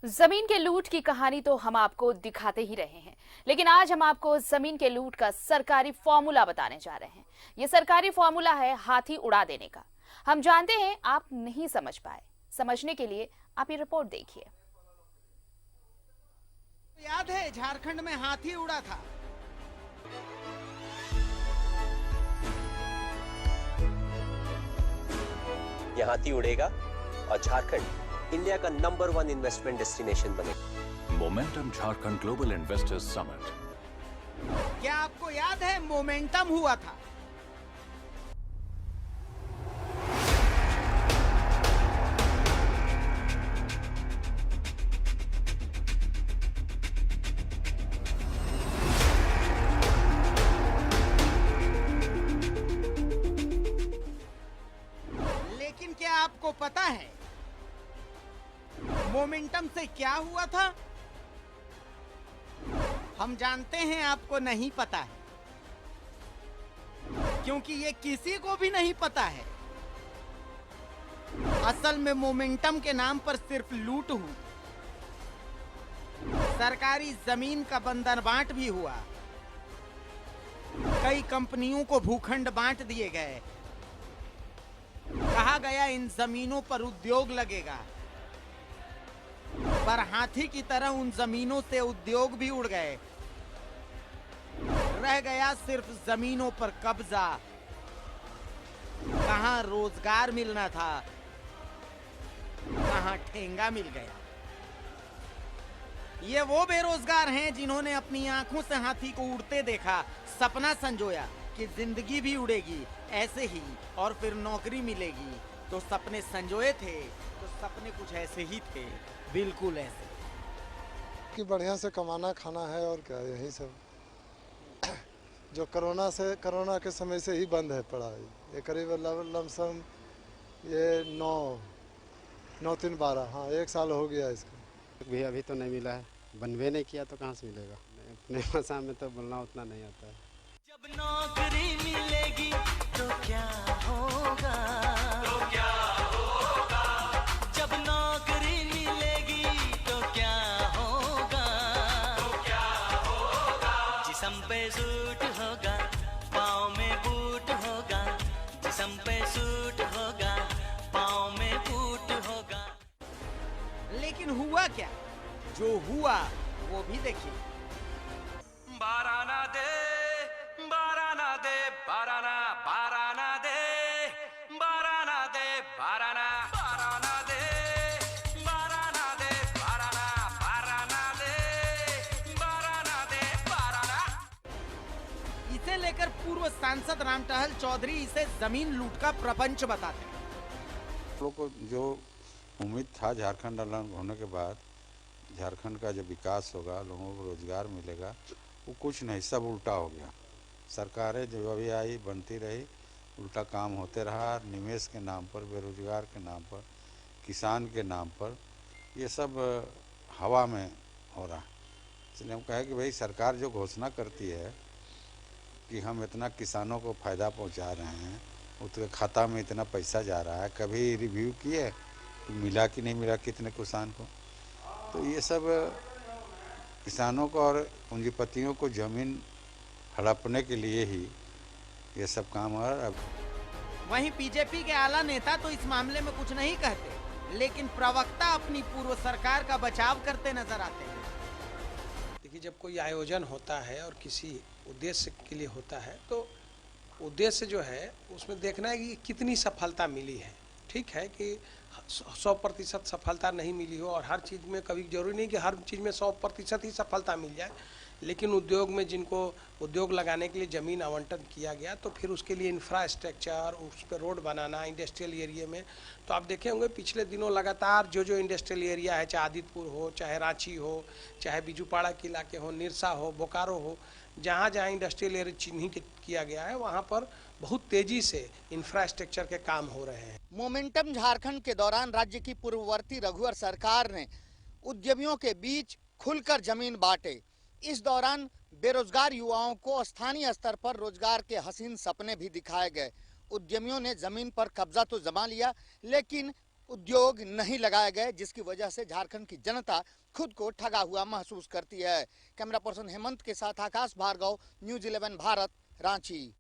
जमीन के लूट की कहानी तो हम आपको दिखाते ही रहे हैं, लेकिन आज हम आपको जमीन के लूट का सरकारी फॉर्मूला बताने जा रहे हैं। ये सरकारी फॉर्मूला है हाथी उड़ा देने का। हम जानते हैं आप नहीं समझ पाए। समझने के लिए आप ये रिपोर्ट देखिए। याद है झारखंड में हाथी उड़ा था। ये हाथी उड़ेगा और झारखंड इंडिया का नंबर 1 इन्वेस्टमेंट डेस्टिनेशन बनेगा। Momentum Jharkhand global investors summit. क्या आपको याद है मोमेंटम हुआ था? लेकिन क्या आपको पता है मोमेंटम से क्या हुआ था? हम जानते हैं आपको नहीं पता है, क्योंकि ये किसी को भी नहीं पता है। असल में मोमेंटम के नाम पर सिर्फ लूट हुई। सरकारी जमीन का बंदर बांट भी हुआ। कई कंपनियों को भूखंड बांट दिए गए। कहा गया इन जमीनों पर उद्योग लगेगा, पर हाथी की तरह उन जमीनों से उद्योग भी उड़ गए। रह गया सिर्फ जमीनों पर कब्जा। कहां रोजगार मिलना था, कहां ठेंगा मिल गया। ये वो बेरोजगार हैं जिन्होंने अपनी आंखों से हाथी को उड़ते देखा, सपना संजोया कि जिंदगी भी उड़ेगी ऐसे ही और फिर नौकरी मिलेगी। तो सपने संजोए थे तो सपने कुछ ऐसे ही थे, बिल्कुल ऐसे कि बढ़िया से कमाना खाना है और क्या, यही सब जो कोरोना के समय से ही बंद है पढ़ाई। ये करीब लमसम ये 9-3-12 हाँ 1 साल हो गया इसका। भी अभी तो नहीं मिला है, बनवे नहीं किया तो कहाँ से मिलेगा। अपने भाषा में तो बोलना उतना नहीं आता है। जब नौकरी मिलेगी तो क्या होगा, तो क्या होगा। जब नौकरी मिलेगी तो क्या होगा, तो क्या होगा। जिस्म पे सूट होगा, पाँव में बूट होगा। जिस्म पे सूट होगा, पाँव में बूट होगा। लेकिन हुआ क्या? जो हुआ वो भी देखिए। बाराना दे, बाराना दे, बाराना, बाराना दे, बाराना दे, बाराना, बाराना दे, बाराना दे, बाराना, बाराना दे, बाराना दे, बाराना। इसे लेकर पूर्व सांसद राम टहल चौधरी इसे जमीन लूट का प्रपंच बताते हैं। लोग को जो उम्मीद था झारखंड अलग होने के बाद झारखंड का जो विकास होगा, लोगों को रोजगार मिलेगा, वो कुछ नहीं, सब उल्टा हो गया। सरकारें जो अभी आई बनती रही, उल्टा काम होते रहा। निवेश के नाम पर, बेरोजगार के नाम पर, किसान के नाम पर, ये सब हवा में हो रहा है। इसलिए हम कहें कि भाई सरकार जो घोषणा करती है कि हम इतना किसानों को फ़ायदा पहुंचा रहे हैं, उसके खाता में इतना पैसा जा रहा है, कभी रिव्यू किए कि मिला कि नहीं मिला कितने किसान को। तो ये सब किसानों को और पूंजीपतियों को जमीन हड़पने के लिए ही ये सब काम है। अब वहीं बीजेपी के आला नेता तो इस मामले में कुछ नहीं कहते, लेकिन प्रवक्ता अपनी पूर्व सरकार का बचाव करते नजर आते हैं। देखिए, जब कोई आयोजन होता है और किसी उद्देश्य के लिए होता है तो उद्देश्य जो है उसमें देखना है कि कितनी सफलता मिली है। ठीक है कि 100% सफलता नहीं मिली हो, और हर चीज़ में कभी जरूरी नहीं कि हर चीज़ में 100% ही सफलता मिल जाए। लेकिन उद्योग में जिनको उद्योग लगाने के लिए ज़मीन आवंटन किया गया, तो फिर उसके लिए इंफ्रास्ट्रक्चर, उस पर रोड बनाना इंडस्ट्रियल एरिया में, तो आप देखे होंगे पिछले दिनों लगातार जो इंडस्ट्रियल एरिया है, चाहे आदितपुर हो, चाहे रांची हो, चाहे बिजुपाड़ा के इलाके हो, निरसा हो, बोकारो हो, जहाँ जहाँ इंडस्ट्रियल एरिया चिन्हित किया गया है वहाँ पर बहुत तेजी से इंफ्रास्ट्रक्चर के काम हो रहे हैं। मोमेंटम झारखंड के दौरान राज्य की पूर्ववर्ती रघुवर सरकार ने उद्यमियों के बीच खुलकर जमीन बांटे। इस दौरान बेरोजगार युवाओं को स्थानीय स्तर पर रोजगार के हसीन सपने भी दिखाए गए। उद्यमियों ने जमीन पर कब्जा तो जमा लिया, लेकिन उद्योग नहीं लगाए गए, जिसकी वजह से झारखंड की जनता खुद को ठगा हुआ महसूस करती है। कैमरा पर्सन हेमंत के साथ आकाश भार्गव, न्यूज़ 11 भारत, रांची।